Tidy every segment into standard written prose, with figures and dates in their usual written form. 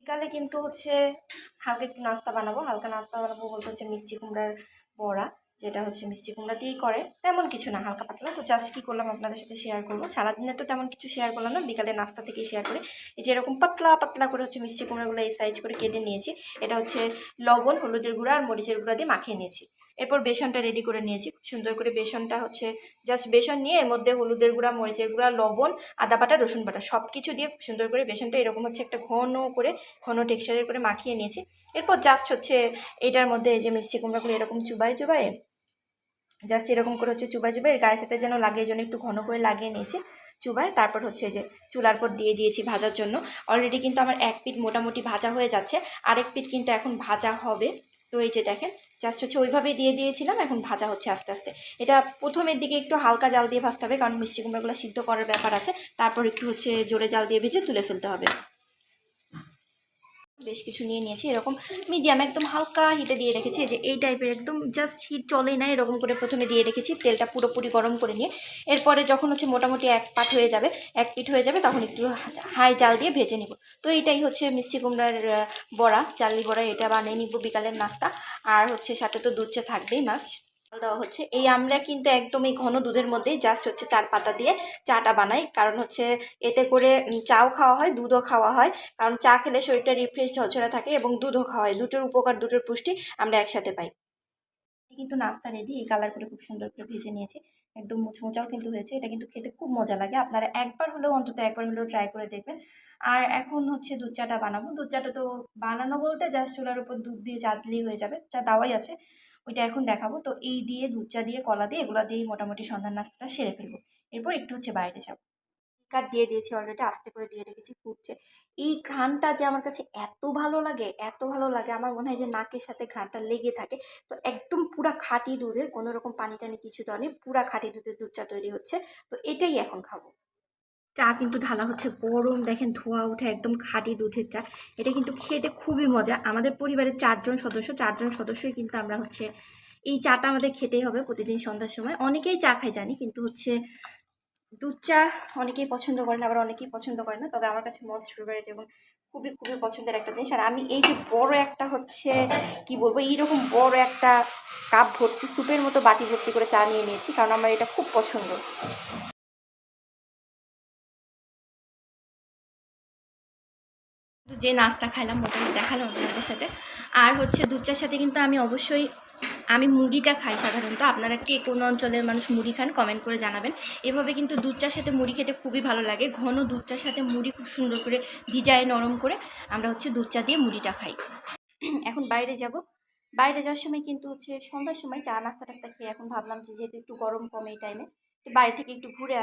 বিকালে কিন্তু হচ্ছে হালকা একটু নাস্তা বানাবো। হালকা নাস্তা বানাবো বলতে হচ্ছে মিষ্টি কুমড়ার বড়া, যেটা হচ্ছে মিষ্টি কুমড়া দিয়েই করে। তেমন কিছু না, হালকা পাতলা। তো জাস্ট কী করলাম আপনাদের সাথে শেয়ার করবো। সারাদিনে তো তেমন কিছু শেয়ার করলাম না, বিকালে নাস্তা থেকেই শেয়ার করি। এই যে এরকম পাতলা পাতলা করে হচ্ছে মিষ্টি কুমড়াগুলো এই সাইজ করে কেটে নিয়েছি। এটা হচ্ছে লবণ, হলুদের গুঁড়া আর মরিচের গুঁড়া দিয়ে মাখিয়ে নিয়েছি। এরপর বেসনটা রেডি করে নিয়েছি। সুন্দর করে বেসনটা হচ্ছে জাস্ট বেসন নিয়ে এর মধ্যে হলুদের গুঁড়া, মরিচের গুঁড়া, লবণ, আদা বাটা, রসুন বাটা সব কিছু দিয়ে সুন্দর করে বেসনটা এরকম হচ্ছে একটা ঘন টেক্সচারের করে মাখিয়ে নিয়েছি। এরপর জাস্ট হচ্ছে এটার মধ্যে এই যে মিষ্টি কুমড়াগুলো এরকম চুবাই জাস্ট এরকম করে হচ্ছে চুবাই এর গায়ের সাথে যেন লাগে, এই জন্য একটু ঘন করে লাগিয়ে নিয়েছি চুবাই। তারপর হচ্ছে যে চুলার পর দিয়ে দিয়েছি ভাজার জন্য। অলরেডি কিন্তু আমার এক পিঠ মোটামুটি ভাজা হয়ে যাচ্ছে, আরেক পিঠ কিন্তু এখন ভাজা হবে। তো এই যে দেখেন, জাস্ট হচ্ছে ওইভাবেই দিয়ে দিয়েছিলাম, এখন ভাজা হচ্ছে আস্তে আস্তে। এটা প্রথমের দিকে একটু হালকা জাল দিয়ে ভাজতে হবে, কারণ মিষ্টি কুমড়াগুলো সিদ্ধ করার ব্যাপার আছে। তারপর একটু হচ্ছে জোরে জাল দিয়ে ভেজে তুলে ফেলতে হবে। বেশ কিছু নিয়ে নিয়েছি, এরকম মিডিয়াম একদম হালকা হিটে দিয়ে রেখেছি। যে এই টাইপের একদম জাস্ট হিট চলেই না, এরকম করে প্রথমে দিয়ে রেখেছি, তেলটা পুরোপুরি গরম করে নিয়ে। এরপরে যখন হচ্ছে মোটামুটি এক পিঠ হয়ে যাবে তখন একটু হাই জাল দিয়ে ভেজে নিব। তো এইটাই হচ্ছে মিষ্টি কুমড়ার বড়া, চালনি বড়া। এটা বানিয়ে নিব বিকালের নাস্তা। আর হচ্ছে সাথে তো দুধ চা থাকবেই, মাস্ট দেওয়া হচ্ছে। এই আমরা কিন্তু একদম এই ঘন দুধের মধ্যেই জাস্ট হচ্ছে চার পাতা দিয়ে চাটা বানাই, কারণ হচ্ছে এতে করে চাও খাওয়া হয়, দুধও খাওয়া হয়। কারণ চা খেলে শরীরটা রিফ্রেশ ঝরঝরা থাকে এবং দুধও খাওয়া হয়। দুটোর উপকার, দুটোর পুষ্টি আমরা একসাথে পাই। কিন্তু নাস্তা রেডি, এই কালার করে খুব সুন্দর করে ভেজে নিয়েছি, একদম মুচমুচাও কিন্তু হয়েছে। এটা কিন্তু খেতে খুব মজা লাগে, আপনারা অন্তত একবার হলেও ট্রাই করে দেখবেন। আর এখন হচ্ছে দুধ চাটা বানাবো। দুধ চাটা তো বানানো বলতে জাস্ট চুলার উপর দুধ দিয়ে চা দিলেই হয়ে যাবে, চা দাওয়াই আছে, ওইটা এখন দেখাবো। তো এই দিয়ে দুধ চা দিয়ে কলা দিয়ে এগুলো দিয়েই মোটামুটি সন্ধ্যার নাস্তাটা সেরে ফেলবো। এরপর একটু হচ্ছে বাইরে যাবো। কাঠ দিয়ে দিয়েছি অলরেডি, আস্তে করে দিয়ে রেখেছি, ফুটছে। এই ঘ্রাণটা যে আমার কাছে এত ভালো লাগে, এত ভালো লাগে, আমার মনে হয় যে নাকের সাথে ঘ্রাণটা লেগে থাকে। তো একদম পুরা খাঁটি দুধের, কোনো রকম পানি টানি কিছু তো নেই, পুরা খাঁটি দুধের দুধ চা তৈরি হচ্ছে। তো এটাই এখন খাবো। চা কিন্তু ঢালা হচ্ছে গরম, দেখেন ধোয়া উঠে, একদম খাঁটি দুধের চা। এটা কিন্তু খেতে খুবই মজা। আমাদের পরিবারের চারজন সদস্যই কিন্তু আমরা হচ্ছে এই চাটা আমাদের খেতেই হবে প্রতিদিন সন্ধ্যার সময়। অনেকেই চা খায় জানি, কিন্তু হচ্ছে দুধ চা অনেকেই পছন্দ করেন, আবার অনেকেই পছন্দ করে না। তবে আমার কাছে মোস্ট ফেভারিট এবং খুবই খুবই পছন্দের একটা জিনিস। আর আমি এই যে বড় একটা হচ্ছে কি বলবো, এইরকম বড় একটা কাপ ভর্তি, স্যুপের মতো বাটি ভর্তি করে চা নিয়ে নিয়েছি, কারণ আমার এটা খুব পছন্দ। যে নাস্তা খাইলাম মোটামুটি দেখালাম আপনাদের সাথে। আর হচ্ছে দুধ চার সাথে কিন্তু আমি মুড়িটা খাই সাধারণত। আপনারা কে কোন অঞ্চলের মানুষ মুড়ি খান কমেন্ট করে জানাবেন। এভাবে কিন্তু দুধ চার সাথে মুড়ি খেতে খুবই ভালো লাগে। ঘন দুধ চার সাথে মুড়ি খুব সুন্দর করে ভিজায় নরম করে আমরা হচ্ছে দুধ চা দিয়ে মুড়িটা খাই। এখন বাইরে যাব। বাইরে যাওয়ার সময় কিন্তু হচ্ছে সন্ধ্যার সময় চা নাস্তা টাস্তা খেয়ে এখন ভাবলাম যে যেহেতু একটু গরম কম এই টাইমে, তো বাইরে থেকে একটু ঘুরে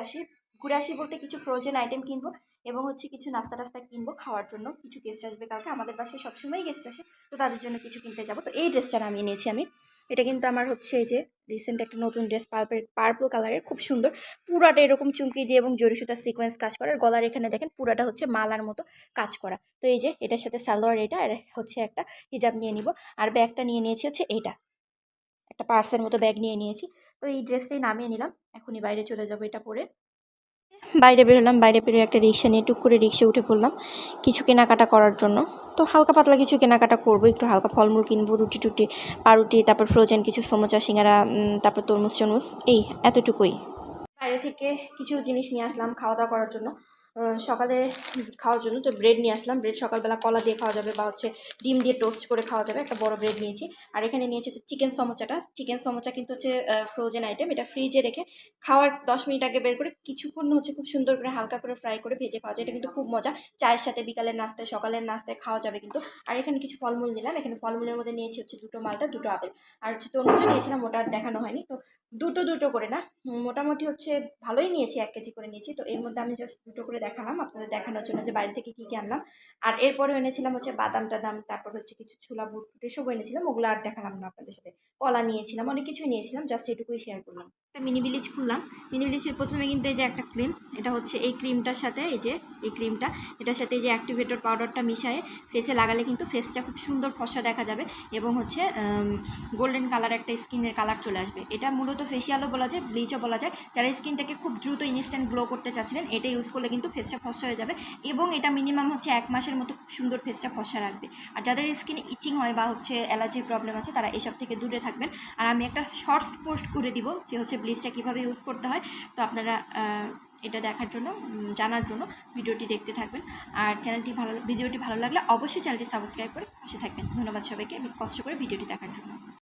আসি বলতে কিছু ফ্রোজেন আইটেম কিনবো এবং হচ্ছে কিছু নাস্তা টাস্তা কিনবো খাওয়ার জন্য। কিছু গেস্ট আসবে কালকে, আমাদের বাসায় সবসময়ই গেস্ট আসে, তো তাদের জন্য কিছু কিনতে যাবো। তো এই ড্রেসটা নামিয়ে নিয়েছি আমি। এটা কিন্তু আমার হচ্ছে এই যে রিসেন্ট একটা নতুন ড্রেস, পার্পল কালারের, খুব সুন্দর। পুরাটা এরকম চুমকি দিয়ে এবং জরি সুতার সিকোয়েন্স কাজ করার, গলার এখানে দেখেন পুরাটা হচ্ছে মালার মতো কাজ করা। তো এই যে এটার সাথে সালোয়ার, এটা আর হচ্ছে একটা হিজাব নিয়ে নিব। আর ব্যাগটা নিয়ে নিয়েছি হচ্ছে এইটা, একটা পার্সের মতো ব্যাগ নিয়ে নিয়েছি। তো এই ড্রেসটাই নামিয়ে নিলাম, এখনই বাইরে চলে যাবো এটা পরে। বাইরে বেরোলাম, বাইরে বেরোয় একটা রিক্সা নিয়ে টুক করে রিক্সা উঠে পড়লাম কিছু কেনাকাটা করার জন্য। তো হালকা পাতলা কিছু কেনাকাটা করবো, একটু হালকা ফলমূল কিনবো, রুটি টুটি, পাউরুটি, তারপর ফ্রোজেন কিছু সমোচা, সিঙ্গারা, তারপর তরমুজ টরমুজ, এই এতটুকুই। বাইরে থেকে কিছু জিনিস নিয়ে আসলাম খাওয়া দাওয়া করার জন্য, সকালে খাওয়ার জন্য। তো ব্রেড নিয়ে আসলাম, ব্রেড সকালবেলা কলা দিয়ে খাওয়া যাবে বা হচ্ছে ডিম দিয়ে টোস্ট করে খাওয়া যাবে। একটা বড় ব্রেড নিয়েছি। আর এখানে নিয়েছি হচ্ছে চিকেন সমোচা কিন্তু হচ্ছে ফ্রোজেন আইটেম। এটা ফ্রিজে রেখে খাওয়ার 10 মিনিট আগে বের করে কিছুক্ষণ হচ্ছে খুব সুন্দর করে হালকা করে ফ্রাই করে ভেজে খাওয়া যায়। এটা কিন্তু খুব মজা, চায়ের সাথে, বিকালের নাস্তায়, সকালের নাস্তায় খাওয়া যাবে কিন্তু। আর এখানে কিছু ফলমূল নিলাম, এখানে ফলমূলের মধ্যে নিয়েছি হচ্ছে দুটো মালটা, দুটো আপেল, আর হচ্ছে তরমুজও নিয়েছিলাম, ওটা আর দেখানো হয়নি। তো দুটো করে না, মোটামুটি হচ্ছে ভালোই নিয়েছি, 1 কেজি করে নিয়েছি। তো এর মধ্যে আমি জাস্ট দুটো করে দেখালাম আপনাদের দেখানোর জন্য যে বাইরে থেকে কী কী আনলাম। আর এরপরে এনেছিলাম হচ্ছে বাদাম টাদাম, তারপর হচ্ছে কিছু ছোলা বুট টুট এসবও এনেছিলাম, ওগুলো আর দেখালাম না আপনাদের সাথে। কলা নিয়েছিলাম, অনেক কিছুই নিয়েছিলাম, জাস্ট এটুকুই শেয়ার করলাম। একটা মিনি ভিলেজ খুললাম। মিনি ভিলেজের প্রথমে কিন্তু এই যে একটা ক্রিম, এটা হচ্ছে এই ক্রিমটার সাথে এই ক্রিমটা, এটার সাথে এই যে অ্যাক্টিভেটর পাউডারটা মিশিয়ে ফেসে লাগালে কিন্তু ফেসটা খুব সুন্দর ফর্সা দেখা যাবে এবং হচ্ছে গোল্ডেন কালার একটা স্কিনের কালার চলে আসবে। এটা মূলত ফেসিয়ালও বলা যায়, ব্লিচও বলা যায়। যারা স্কিনটাকে খুব দ্রুত ইনস্ট্যান্ট গ্লো করতে চাচ্ছিলেন, এটা ইউজ করলে কিন্তু ফেসটা ফর্সা হয়ে যাবে এবং এটা মিনিমাম হচ্ছে 1 মাসের মতো সুন্দর ফেসটা ফর্সা রাখবে। আর যাদের স্কিনে ইচিং হয় বা হচ্ছে অ্যালার্জির প্রবলেম আছে তারা এসব থেকে দূরে থাকবেন। আর আমি একটা শর্টস পোস্ট করে দিব যে হচ্ছে ব্লিচটা কীভাবে ইউজ করতে হয়, তো আপনারা এটা দেখার জন্য জানার জন্য ভিডিওটি দেখতে থাকবেন। আর ভিডিওটি ভালো লাগলে অবশ্যই চ্যানেলটি সাবস্ক্রাইব করে পাশে থাকবেন। ধন্যবাদ সবাইকে কষ্ট করে ভিডিওটি দেখার জন্য।